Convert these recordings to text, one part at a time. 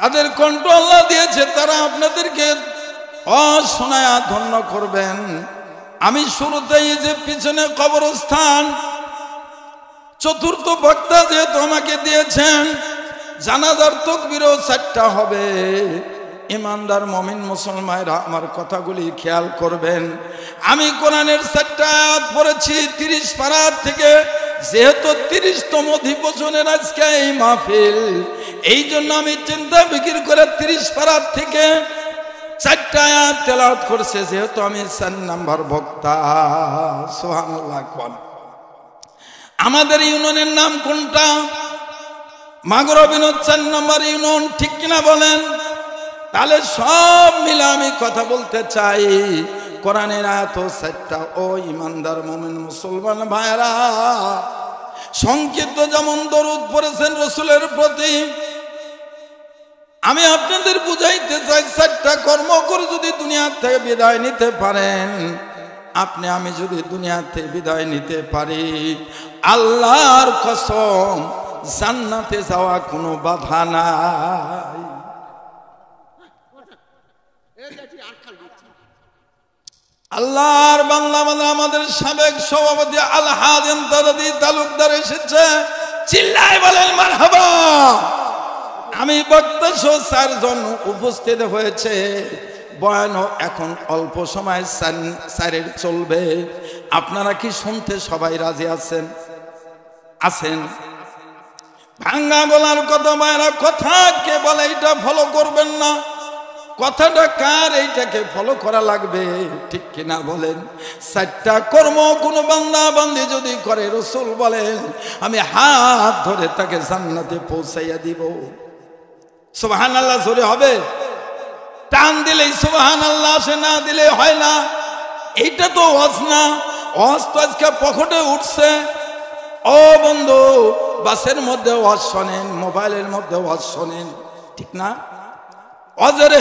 যাদের কণ্ঠ আল্লাহ দিয়েছে তারা আপনাদেরকে অশোনায়া ধন্য করবেন। আমি শুরুতেই যে পিছনে কবরস্থান, চতুর্থ বক্তা যেহেতু আমাকে দিয়েছেন, জানাজার তাকবীরও 4টা হবে। ইমানদার মুমিন মুসলমানেরা আমার কথাগুলি খেয়াল করবেন। আমি কোরআনের 4টা আয়াত পড়েছি 30 পারা থেকে, যেহেতু 30তম অধিবেশনের আজকে এই মাহফিল, এই জন্য আমি চিন্তা ফিকির করে 30 পারা থেকে 4টা আয়াত তেলাওয়াত করছে, যেহেতু আমি 4 নাম্বার বক্তা। সুবহানাল্লাহ। আমাদের ইউনিয়নের নাম কোনটা? মাগুরা বিনোদ 4 নম্বর ইউনিয়ন, ঠিক কিনা বলেন? তাহলে সব মিলে আমি কথা বলতে চাই, কোরআনের আয়াত 4টা। ও ইমানদার মুমিন মুসলমান ভাইরা, সংক্ষিপ্ত যেমন দরুদ পড়েছেন রাসূলের প্রতি, আমি আপনাদের বুঝাইতে চাই 4টা কর্ম করে যদি দুনিয়া থেকে বিদায় নিতে পারেন, আপনি আমি যদি দুনিয়া থেকে বিদায় নিতে পারি, আল্লাহর কসম জান্নাতে যাওয়া কোনো বাধা নাই। আল্লাহর বাংলা আমাদের সাবেক সভাপতি আলহাজ ইমতাদি তালুকদার এসেছে, চিল্লায় বলেন মারহাবা। আমি বক্তা সহ 4 জন উপস্থিত হয়েছে। বয়ান এখন অল্প সময় 4 চলবে। আপনারা কি শুনতে সবাই রাজি আছেন? আছেন? ভাঙ্গা গলার কথা মায়েরা, কথা কে বলে এটা ফলো করবেন না, কথাটা কার, এইটাকে ফলো করা লাগবে, ঠিক কিনা বলেন? 4টা কর্ম কোন বান্দা বান্দি যদি করে, রাসূল বলেন আমি হাত ধরে তাকে জান্নাতে পৌঁছাইয়া দিব। সুবহানাল্লাহ জোরে হবে? টান দিলেই সুবহানাল্লাহ আসে, না দিলে হয় না। এইটা তো ওয়াজ না, ওয়াজ তো আজকে পকেটে উঠছে। ও বন্ধু, বাসের মধ্যে ওয়াজ শোনেন, মোবাইলের মধ্যে ওয়াজ শোনেন, ঠিক না? ওয়াজের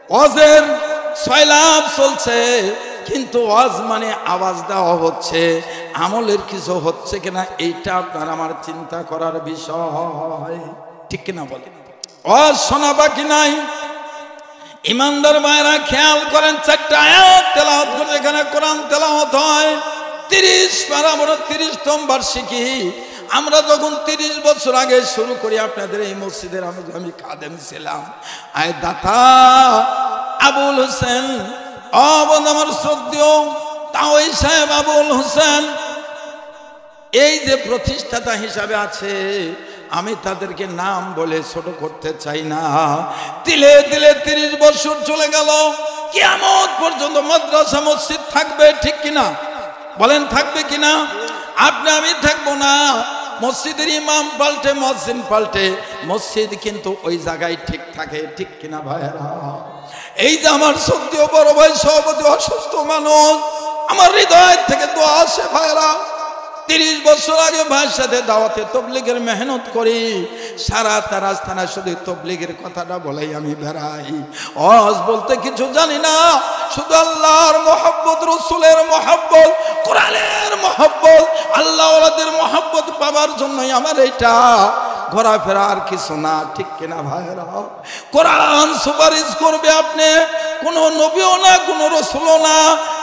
ওয়াজের সয়লাভ চলছে, কিন্তু ওয়াজ মানে আওয়াজ দেওয়া হচ্ছে, আমলের কিছু হচ্ছে কিনা এইটা আপনার আমার চিন্তা করার বিষয়, ঠিক কিনা বলেন? ওয়াজ শোনা বাকি নাই। ইমানদার ভাইরা খেয়াল করেন, 4টা আয়াত তেলাওয়াত করে এখানে কোরআন তেলাওয়াত হয়। 30 পারা, 30তম বার্ষিকী। আমরা যখন 30 বছর আগে শুরু করি আপনাদের এই মসজিদের, আমি খাদেম ছিলাম। আয় দাতা আবুল হোসেন, আমার শ্রদ্ধেয় তাওই সাহেব আবুল হোসেন, এই যে প্রতিষ্ঠাতা হিসাবে আছে, আমি তাদেরকে নাম বলে ছোট করতে চাই না। তিলে তিলে 30 বছর চলে গেল, কিয়ামত পর্যন্ত মাদ্রাসা মসজিদ থাকবে, ঠিক কিনা বলেন? থাকবে কিনা? আপনি আমি থাকবো না। মসজিদের ইমাম পাল্টে, মুয়াজ্জিন পাল্টে, মসজিদ কিন্তু ওই জায়গায় ঠিক থাকে, ঠিক কিনা ভাইরা? এই যে আমার শ্রদ্ধেয় বড় ভাই সভাপতি অসুস্থ মানুষ, আমার হৃদয় থেকে দোয়া আসে ভাইরা। 30 বছর আগে ভাইয়ের সাথে দাওয়াতে তবলিগের মেহনত করি, সারা তারাস্তানা শুধু তবলিগের কথাটা বলেই আমি বেড়াই। ওয়াজ বলতে কিছু জানি না, শুধু আল্লাহর মহব্বত, রাসূলের মহব্বত, কোরআনের মহব্বত, আল্লাহ ওয়ালাদের মহব্বত পাওয়ার জন্যই আমার এইটা ঘোরাফেরা, আর কিছু না, ঠিক কিনা ভাইরা? কোরআন সুপারিশ করবে, আপনি কোনো নবীও না, কোনো রাসূলও না,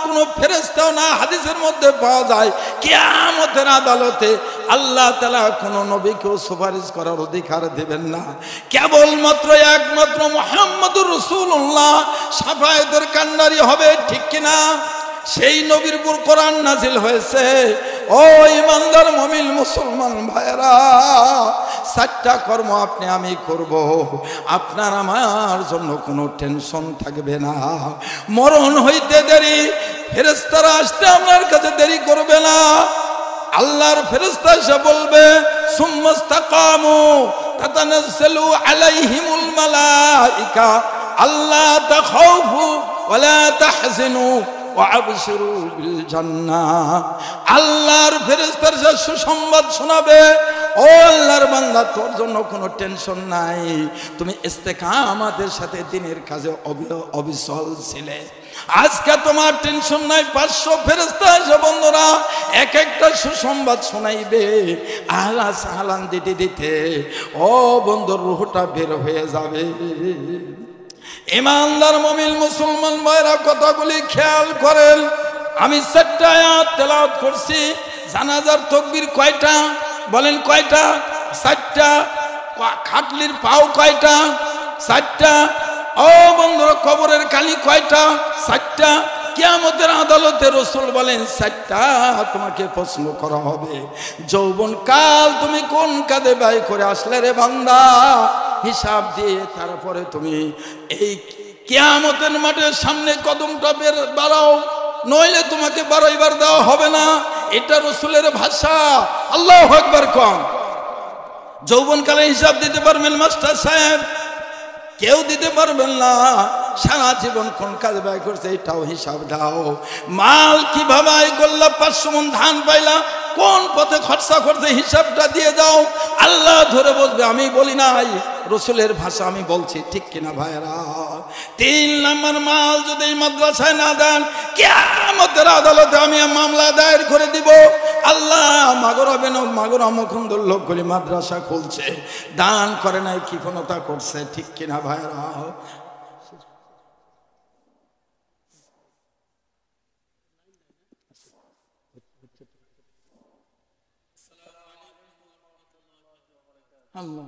কোনো ফেরেশতাও না। হাদিসের মধ্যে পাওয়া যায় কিয়ামতের আদালতে আল্লাহ তাআলা কোনো নবীকেও সুপারিশ করার অধিকার দেবেন না, কেবলমাত্র একমাত্র মুহাম্মদুর রাসূলুল্লাহ শাফায়েতের কান্ডারি হবে, ঠিক কিনা? সেই নবীর উপর কোরআন নাজিল হয়েছে। ও ইমানদার মুমিন মুসলমান ভাইরা, 4টা কর্ম আপনি আমি করব, আপনার আমার জন্য কোনো টেনশন থাকবে না। মরণ হইতে দেরি, ফেরেশতারা আসতে আপনার কাছে দেরি করবে না। আল্লাহর ফেরেশতা এসে বলবে সুম্মাস্তাকামু তাতানাজ্জালু আলাইহিমুল মালাইকা আল্লা তাখাউফু ওয়ালা তাহজানু ওয়া আবশিরু বিল জান্নাহ। আল্লাহর ফেরেশতারা সুসংবাদ শোনাবে, ও আল্লাহর বান্দা তোর জন্য কোনো টেনশন নাই, তুমি ইস্তেকামাতের সাথে দিনের কাজে অবিচল ছিলে, আজকে তোমার টেনশন নাই। 500 ফেরেশতা এসে বন্ধুরা এক একটা সুসংবাদ শোনাইবে, আহলা সাহলান দিতে দিতে ও বন্ধুর রূহটা বের হয়ে যাবে। ইমানদার মুমিন মুসলমান ভাইরা কথাগুলি খেয়াল করেন। আমি 4টা আয়াত তেলাওয়াত করছি। জানাজার তাকবীর কয়টা বলেন? কয়টা? 4টা। খাটলির পাও কয়টা? 4টা। ও বন্ধুরা কবরের কালি কয়টা? 4টা। কিয়ামতের আদালতে রাসূল বলেন 4টা তোমাকে প্রশ্ন করা হবে। যৌবন কাল তুমি কোন কাজে ব্যয় করে আসলে রে বান্দা, হিসাব দিয়ে তারপরে তুমি এই কিয়ামতের মাঠের সামনে কদমটা বাড়াও, নইলে তোমাকে বাড়াইবার দেওয়া হবে না। এটা রাসূলের ভাষা। আল্লাহু আকবার কোন। যৌবনকালে হিসাব দিতে পারবেন মাস্টার সাহেব? কেউ দিতে পারবেন না। সারা জীবন কোন কাজে ব্যয় করছে এটাও হিসাব দাও। মাল কিভাবে আয় করলা, 500 মণ ধান পাইলা, কোন পথে খরচা করছে হিসাবটা দিয়ে দাও। আল্লাহ ধরে বসবে। আমি বলি নাই, রাসূলের ভাষা আমি বলছি, ঠিক কিনা ভাইরা? 3 নম্বর মাল যদি মাদ্রাসায় না দেন, কিয়ামতের আদালতে আমি মামলা দায়ের করে দিব। আল্লাহ মাগরা মুকুন্দর লোকগুলি মাদ্রাসা খুলছে, দান করে নাই, কৃপণতা করছে, ঠিক কিনা ভাইরা? আল্লাহ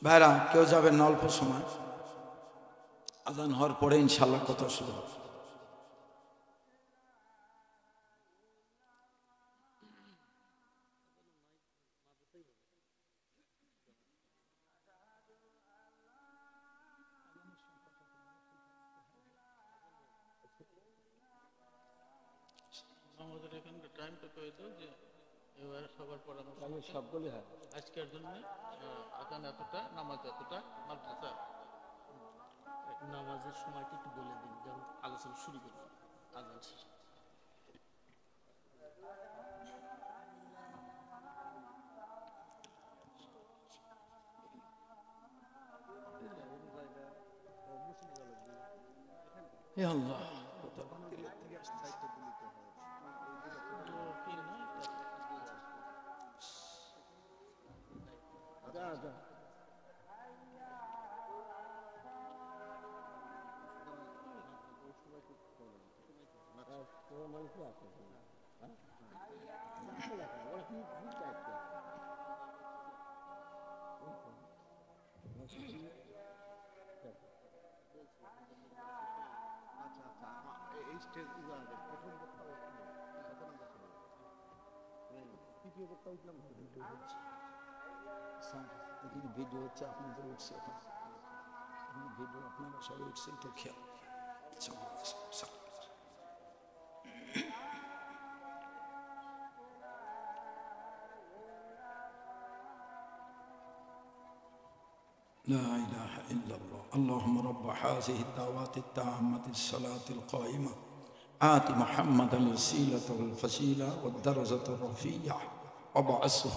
ভাইরা কেউ যাবেন না, অল্প সময় আজান হওয়ার পরে ইনশাল্লাহ কথা শুরু হবে। আমাদের এখানে টাইমটা পেয়ে দাও যে এবার সবার পরামর্শ সবগুলি হয় আজকের জন্য। আজান এতটা, নামাজ এতটা, মাদ্রাসা নামাজের সময়টা একটু বলে দিন, যেমন আলোচনা শুরু করব আজান শেষ। আল্লাহ ভিডিও হচ্ছে, আপনাদের উঠছে, ভিডিও আপনারা সবাই উঠছেন তো খেয়াল। لا إله إلا الله. اللهم رب هذه الدعوات التامة الصلاة القائمة آت محمدا الوسيلة والفضيلة والدرجة الرفيعة وابعثه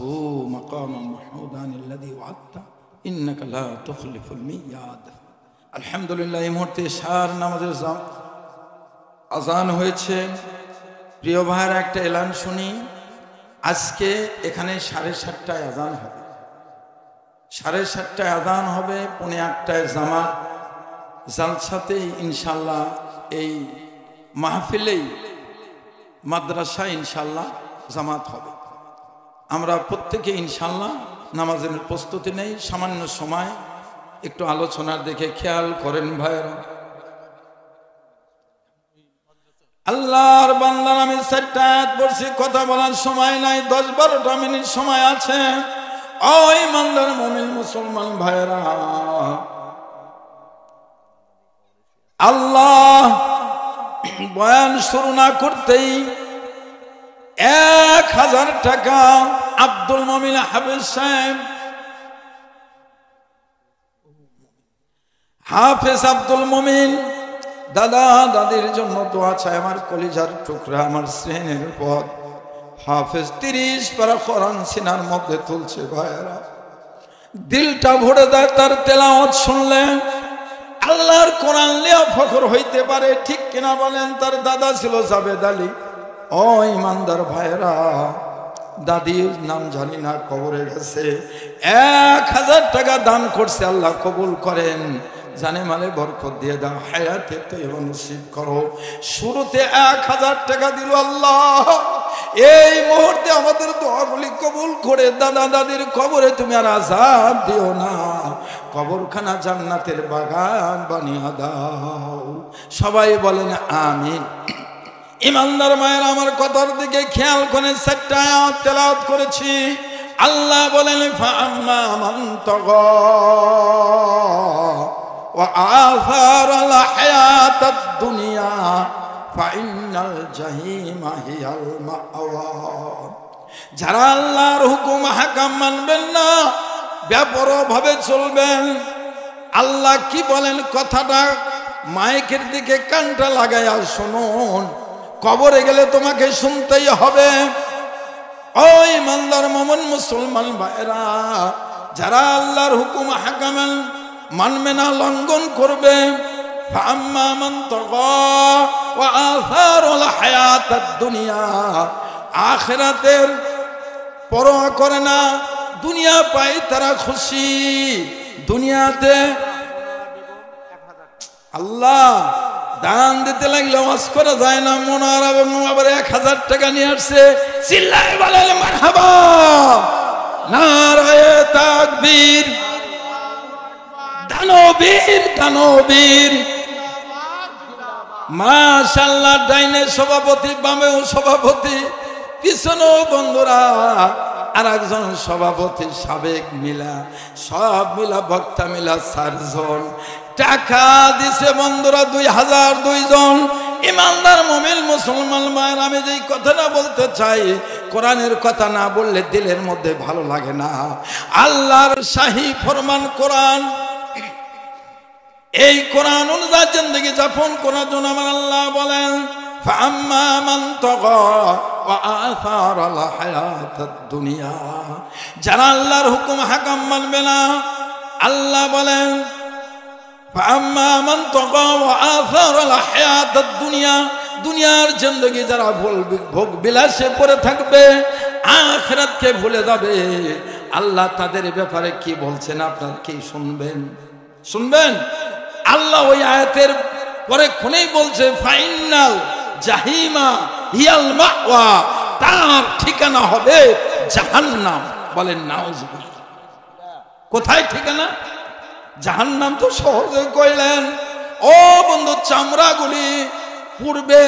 مقاما محمودا الذي وعدته إنك لا تخلف الميعاد. الحمد لله. এই মুহূর্তে শার নামাজের আজান হয়েছে। প্রিয় ভাইয়ের একটা এলান শুনি। আজকে এখানে 7:30টায় আজান হবে, 7:30টায় আজান হবে, 7:45টায় জামাত। জালসাতে ইনশাল্লাহ এই মাহফিলেই মাদ্রাসা ইনশাল্লাহ জামাত হবে। আমরা প্রত্যেকে ইনশাল্লাহ নামাজের প্রস্তুতি নেই। সামান্য সময় একটু আলোচনার দিকে খেয়াল করেন ভাইরা। আল্লাহর বান্দার আমি 4টা আয়াত পড়ছি, কথা বলার সময় নাই, 10-12টা মিনিট সময় আছে। ওই ইমানদার মুমিন মুসলমান ভাইরা, আল্লাহ বয়ান শুরু না করতেই 1000 টাকা আব্দুল মুমিন হাফেজ সাহেব, হাফেজ আব্দুল মুমিন দাদা দাদির জন্য দোয়া চাই। আমার কলিজার টুকরা, আমার স্নেহের পথ হাফেজ 30 পারা কোরআন সিনার মধ্যে তুলছে ভাইরা, দিলটা ভরে দেয় তার তেলাওয়াত শুনলে। আল্লাহর কোরআন লিয়া ফখর হইতে পারে, ঠিক কিনা বলেন? তার দাদা ছিল জাবেদ আলী। ও ইমানদার ভাইরা, দাদির নাম জানি না, কবরে গেছে। 1000 টাকা দান করছে, আল্লাহ কবুল করেন, জানে মালে বরকত দিয়ে দাও, হায়াতে তৈবা নসিব করো। শুরুতে 1000 টাকা দিল আল্লাহ। এই মুহূর্তে আমাদের দোয়াগুলি কবুল করে দাদা দাদির কবরে তুমি আর আযাব দিও না, কবরখানা জান্নাতের বাগান বানিয়ে দাও। সবাই বলেন আমিন। ইমানদার মায়ের আমার কথার দিকে খেয়াল করে 4টা আয়াত তেলাওয়াত করেছি। আল্লাহ বলেন ফাআম্মা মান তাগা ওয়া আসারাল হায়াতাদ দুনিয়া ফাইনাল জাহিমা হিয়াল মাওয়া। যারা আল্লাহর হুকুম হাকাম মানবেন না, ব্যাপরভাবে চলবেন। আল্লাহ কি বলেন কথাটা মাইকের দিকে কানটা লাগাইয়া শুনুন, কবরে গেলে তোমাকে শুনতেই হবে। ওই ইমানদার মুমিন মুসলমান ভাইরা, যারা আল্লাহর হুকুম হাকাম মানবে না, লঙ্ঘন করবে, ফাআম্মা মান তাগা ওয়া আসারাল হায়াতাদ দুনিয়া, আখিরাতের পরোয়া করে না, দুনিয়া পাই তারা খুশি। দুনিয়াতে আল্লাহ দান দিতে লাগলে ওয়াজ করা যায় না। মনোয়ার আবার 1000 টাকা নিয়ে আসছে, চিল্লায় বলেন মারহাবা, নারায়ে তাকবীর, দানবীর দানবীর, মাশাআল্লাহ। ডাইনে সভাপতি, বামেও সভাপতি, পিছনেও বন্ধুরা আর একজন সভাপতি সাবেক মিলা, সব মিলা বক্তা মিলা 4 জন টাকা দিছে বন্ধুরা 2002 জন। ইমানদার মুমিন মুসলমান ভাইয়ের, আমি যেই কথাটা বলতে চাই, কোরআনের কথা না বললে দিলের মধ্যে ভালো লাগে না। আল্লাহর শাহী ফরমান কোরআন, এই কোরআন অনুযায়ী জিন্দেগি যাপন করার জন্য আমার আল্লাহ বলেন ফাআম্মা মান তাগা ওয়া আসারাল হায়াতাদ দুনিয়া। যারা আল্লাহর হুকুম হাকাম মানবে না, আল্লাহ বলেন ফাআম্মা মান তাগা ওয়া আসারাল হায়াতাদ দুনিয়া, দুনিয়ার জিন্দেগি যারা ভোগ বিলাসে পড়ে থাকবে, আখিরাতকে ভুলে যাবে। আল্লাহ তাদের ব্যাপারে কি বলছেন আপনারা কি শুনবেন? শুনবেন? আল্লাহ ওই আয়াতের পরে কোনেই বলছে ফাইনাল জাহিমা হিয়াল মাওয়া, তার ঠিকানা হবে জাহান্নাম। বলেন নাউজুবিল্লাহ। কোথায় ঠিকানা? জাহান্নাম তো সহজে কইলেন। ও বন্ধু, চামড়াগুলি পূর্বে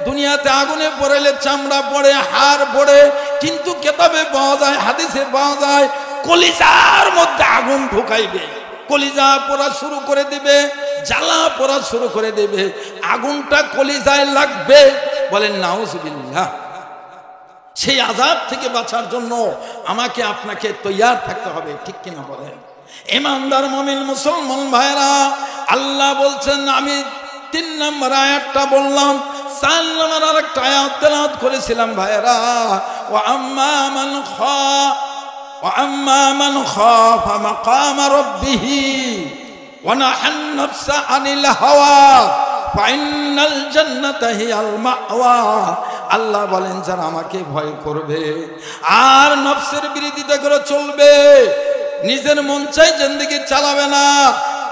দুনিয়াতে আগুনে পড়লে চামড়া পড়ে, হাড় পড়ে, কিন্তু কেতাবে পাওয়া যায়, হাদিসে পাওয়া যায়, কলিজার মধ্যে আগুন ঢুকাইবে, কলিজা পড়া শুরু করে দিবে, জ্বালা পড়া শুরু করে দেবে, আগুনটা কলিজায় লাগবে। বলেন নাউজুবিল্লাহ। সেই আযাব থেকে বাঁচার জন্য আমাকে আপনাকে তৈয়ার থাকতে হবে, ঠিক কিনা বলেন? ইমানদার মুমিন মুসলমান ভাইরা, আল্লাহ বলছেন, আমি 3 নম্বর আয়াতটা বললাম, 4 নম্বর আরেকটা আয়াত তেলাওয়াত করেছিলাম ভাইরা। ওয়া আম্মা মান খাফা মাকামা রাব্বিহি ওয়া নাহান নাফসা আনিল হাওয়া ফাইনাল জান্নাতা হিয়াল মাওয়া। আল্লাহ বলেন, যারা আমাকে ভয় করবে আর নফসের বিরোধিতা করে চলবে, নিজের মন চাই জিন্দেগি চালাবে না,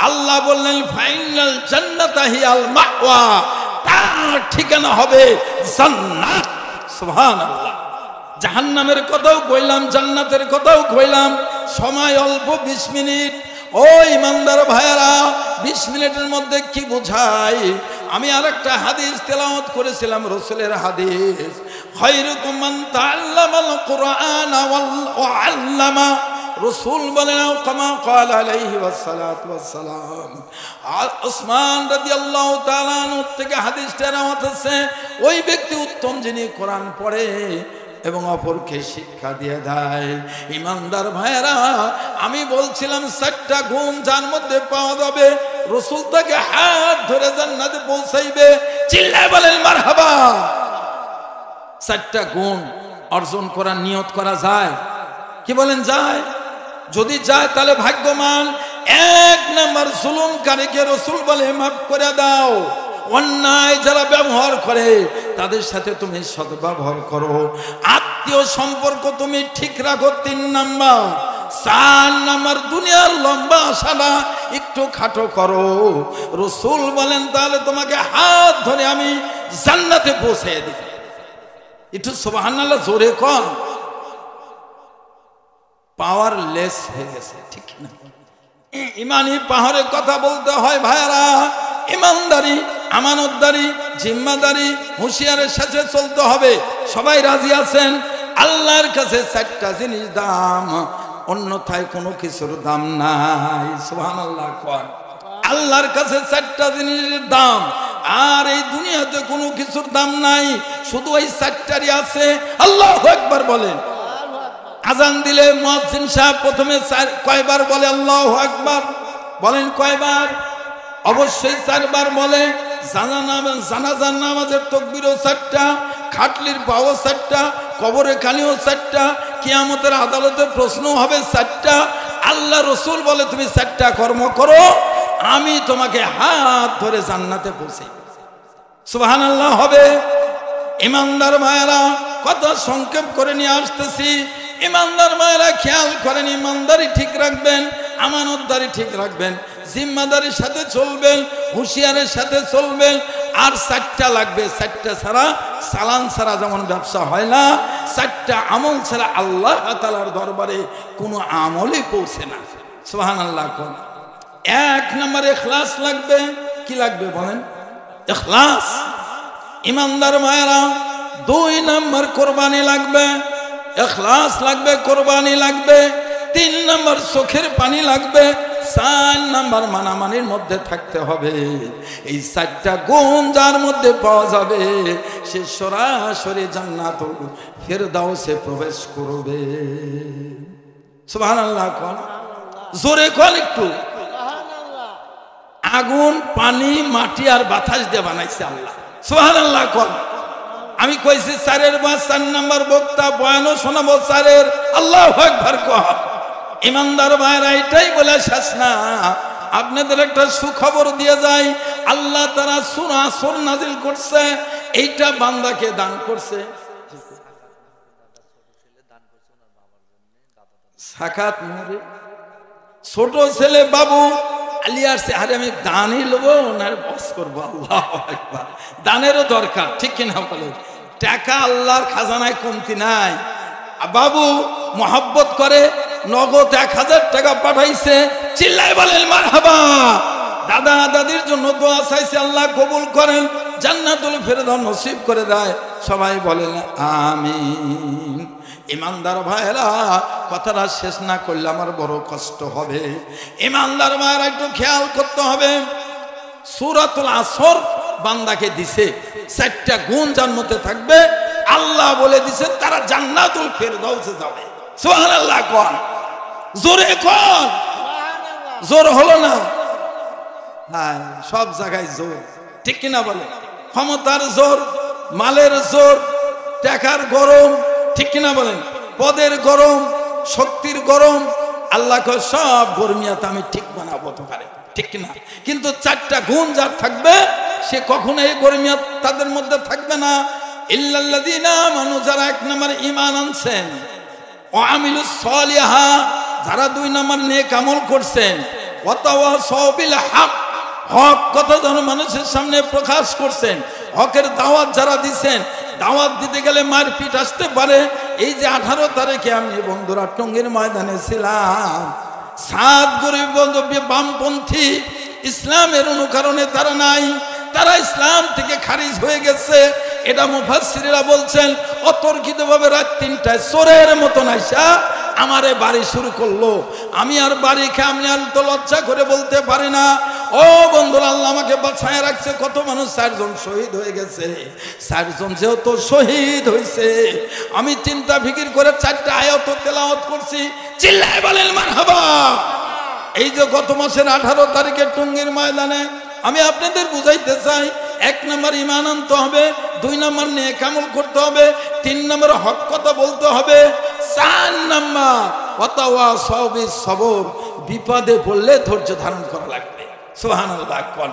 আল্লাহ বললেন ফাইনাল জান্নাতা হিয়াল মাওয়া, তার ঠিকানা হবে জান্নাত। সুবহানাল্লাহ। জাহান্নামের কথাও কইলাম, জান্নাতের কথাও কইলাম। সময় অল্প, 20 মিনিট। ও ইমানদার ভাইয়েরা, 20 মিনিটের মধ্যে কি বোঝাই? আমি আরেকটা হাদিস তেলাওয়াত করেছিলাম, রাসূলের হাদিস, খায়রুকুম মান তাআল্লামাল কুরআন ওয়া আল্লামা। রাসূল বলেন, কামা ক্বালা আলাইহি ওয়াসসালাতু ওয়াসসালাম। উসমান রাদিয়াল্লাহু তাআলা আনহু থেকে হাদিসটা রওয়ায়াত আছে, ওই ব্যক্তি উত্তম যিনি কোরআন পড়ে এবং অপরকে শিক্ষা দিয়ে দেয়। ইমানদার ভাইয়েরা, আমি বলছিলাম 4টা গুণ যার মধ্যে পাওয়া যাবে, রাসূল তাকে হাত ধরে জান্নাতে পৌঁছাইবে। চিল্লায় বলেন মারহাবা। 4টা গুণ অর্জন করার নিয়ত করা যায়? কি বলেন যায়? যদি যায় তাহলে ভাগ্যবান। 1 নাম্বার, জুলুমকারীকে রাসূল বলে মাফ করে দাও। অন্যায় যারা ব্যবহার করে তাদের সাথে তুমি সদ্ব্যবহার করো। আত্মীয় সম্পর্ক তুমি ঠিক রাখো। 3 নাম্বার। 4 নাম্বার, দুনিয়ার লম্বা আশাটা একটু খাটো করো। রাসূল বলেন তাহলে তোমাকে হাত ধরে আমি জান্নাতে পৌঁছে দিই। একটু সুবহানাল্লাহ জোরে কর। পাওয়ারলেস হয়ে গেছে, ঠিক না? ইমানি পাহাড়ের কথা বলতে হয় ভাইরা। ইমানদারি, আমানতদারি, জিম্মাদারি, হুঁশিয়ারের সাথে চলতে হবে। সবাই রাজি আছেন? আল্লাহর কাছে 4টা জিনিস দাম, অন্যথায় কোনো কিছুর দাম নাই। সুবহানাল্লাহ কোন। আল্লাহর কাছে 4টা জিনিসের দাম, আর এই দুনিয়াতে কোনো কিছুর দাম নাই, শুধু ওই 4টারই আছে। আল্লাহু আকবার বলেন। আজান দিলে মুয়াজ্জিন সাহেব প্রথমে কয়বার বলে আল্লাহু আকবার? বলেন কয়বার? অবশ্যই 4 বার বলে। জানাজার নামাজের তাকবীরও 4টা, খাটলির পাও 4টা, কবরে কানিও 4টা, কিয়ামতের আদালতে প্রশ্ন হবে 4টা। আল্লাহ রাসূল বলে তুমি 4টা কর্ম করো, আমি তোমাকে হাত ধরে জান্নাতে পৌঁছাই। সুবহানাল্লাহ হবে। ইমানদার ভাইয়েরা, কথা সংক্ষেপ করে নিয়ে আসতেছি। ইমানদার ভাইয়েরা খেয়াল করেন, ইমানদারি ঠিক রাখবেন, আমানতদারি ঠিক রাখবেন, জিম্মাদারির সাথে চলবেন, হুঁশিয়ারের সাথে চলবেন। আর 4টা লাগবে। 4টা ছাড়া, সালান ছাড়া যেমন ব্যবসা হয় না, 4টা আমল ছাড়া আল্লাহ তাআলার দরবারে কোনো আমলই পৌঁছে না। সুবহানাল্লাহ কোন। 1 নম্বরে ইখলাস লাগবে। কি লাগবে বলেন? ইখলাস। ইমানদার ভাইয়েরা, 2 নম্বর কোরবানি লাগবে। ইখলাস লাগবে, কোরবানি লাগবে। 3 নম্বর চোখের পানি লাগবে। 4 নম্বর মানামানির মধ্যে থাকতে হবে। এই 4টা গুণ যার মধ্যে পাওয়া যাবে, সে সরাসরি জান্নাতুল ফেরদাউসে প্রবেশ করবে। সুবহানাল্লাহ কোন। জোরে কোন একটু। আগুন, পানি, মাটি আর বাতাস দিয়ে বানাইছে আল্লাহ। সুবহানাল্লাহ কোন। আমি কইছি 4 বা 4 নম্বর বক্তা বয়ানও শোনাবো 4। আল্লাহু আকবার কহ। ইমানদার ভাইরা, এটাই বলে শেষ না, আপনাদের একটা সুখবর দিয়ে যায়। আল্লাহ তাআলা সূরা আসর নাজিল করছে, এইটা বান্দাকে দান করছে। সাকাত মোরে ছোট ছেলে বাবু আলিয়ারছে, আরে আমি দানই লবো না বস করবো। আল্লাহু আকবার। দানেরও দরকার, ঠিক কিনা বলে? টাকা আল্লাহর খাজানায় কমতি নাই। বাবু মোহাব্বত করে, নগদ 1000 টাকা পাঠাইছে। চিল্লায় বলেন মারহাবা। দাদা দাদির জন্য দোয়া চাইছে, আল্লাহ কবুল করেন, জান্নাতুল ফেরদাউস নসিব করে দেয়। সবাই বলেন আমিন। ইমানদার ভাইরা, কথাটা শেষ না করলে আমার বড় কষ্ট হবে। ইমানদার ভাইরা, একটু খেয়াল করতে হবে। সূরাতুল আসর বান্দাকে দিছে 4টা গুণ যার মধ্যে থাকবে, আল্লাহ বলে দিছে তারা জান্নাতুল ফেরদাউসে যাবে। সুবহানাল্লাহ কোন। জোরে কোন। জোর হলো না? হ্যাঁ, সব জায়গায় জোর, ঠিক কিনা বলে? ক্ষমতার জোর, মালের জোর, টাকার গরম, ঠিক কিনা বলেন? পদের গরম, শক্তির গরম। আল্লাহ কয় সব গরমিয়াতে আমি ঠিক বানাবো তোমারে, ঠিক কিনা? কিন্তু 4টা গুণ যার থাকবে, সে কখনো এই গরমিয়াত তাদের মধ্যে থাকবে না। ইল্লাল্লাযীনা আমানু, যারা 1 নম্বর ঈমান আনছেন, ওয়া আমিলুস সলিহাত, যারা 2 নম্বর নেক আমল করছেন, ওয়া তাওয়াসাউ বিল হক, হক কথা যেন মানুষের সামনে প্রকাশ করছেন, হকের দাওয়াত যারা দিচ্ছেন, দাওয়াত দিতে গেলে মারপিট আসতে পারে। এই যে 18 তারিখে আমি বন্ধুরা টঙ্গীর ময়দানে ছিলাম, 7 গরিব বন্ধু বামপন্থী, ইসলামের অনুকরণে তারা নাই, তারা ইসলাম থেকে খারিজ হয়ে গেছে। এটা মুফাসসিররা বলছেন অতর্কিতভাবে রাত 3টায় চোরের মতন আইসা আমারে বাড়ি শুরু করলো। আমি আর বাড়ি খেয়ে আমি আর তো লজ্জা করে বলতে পারি না। ও বন্ধুরা, আল্লাহ আমাকে বাঁচায় রাখছে। কত মানুষ, 4 জন শহীদ হয়ে গেছে। 4 জন যেহেতু শহীদ হয়েছে, আমি চিন্তা ফিকির করে 4টা আয়াত তেলাওয়াত করছি। চিল্লায় বলেন মারহাবা। এই যে গত মাসের 18 তারিখে টঙ্গীর ময়দানে আমি আপনাদের বুঝাইতে চাই, 1 নম্বর ঈমান আনতে হবে, 2 নম্বর নেক আমল করতে হবে, 3 নম্বর হক কথা বলতে হবে, 4 নম্বর ওয়াতাওয়াসাউ বিস সবর, বিপদে পড়লে ধৈর্য ধারণ করা লাগবে। সুবহানাল্লাহ। কোন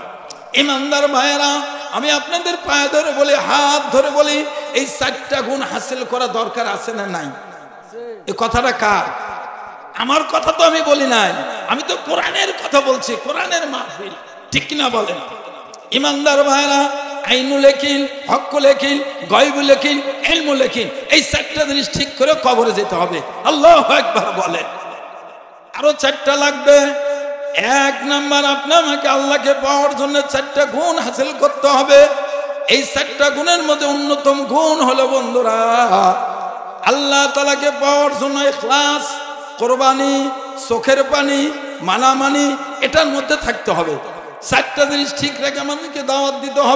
ইমানদার ভাইয়েরা, আমি আপনাদের পায়ে ধরে বলি, হাত ধরে বলি, এই 4টা গুণ হাসিল করা দরকার আছে না নাই? এই কথাটা কার? আমার কথা তো আমি বলি নাই, আমি তো কোরআনের কথা বলছি, কোরআনের মাহফিল, ঠিক কিনা বলেন? ইমানদার ভাইরা, আইনুল ইয়াকিন, হকুল ইয়াকিন, গায়বুল ইয়াকিন, ইলমুল ইয়াকিন, এই 4টা জিনিস ঠিক করে কবরে যেতে হবে। আল্লাহু আকবার বলেন। আরো 4টা লাগবে। 1 নাম্বার, আপনাকে আল্লাহকে পাওয়ার জন্য 4টা গুণ হাসিল করতে হবে। এই 4টা গুণের মধ্যে অন্যতম গুণ হলো বন্ধুরা, আল্লাহ তাআলাকে পাওয়ার জন্য ইখলাস, কোরবানি, চোখের পানি, মানামানি, এটার মধ্যে থাকতে হবে। 4টা জিনিস ঠিক রেখে আমাদেরকে দাওয়াত দিতে হবে।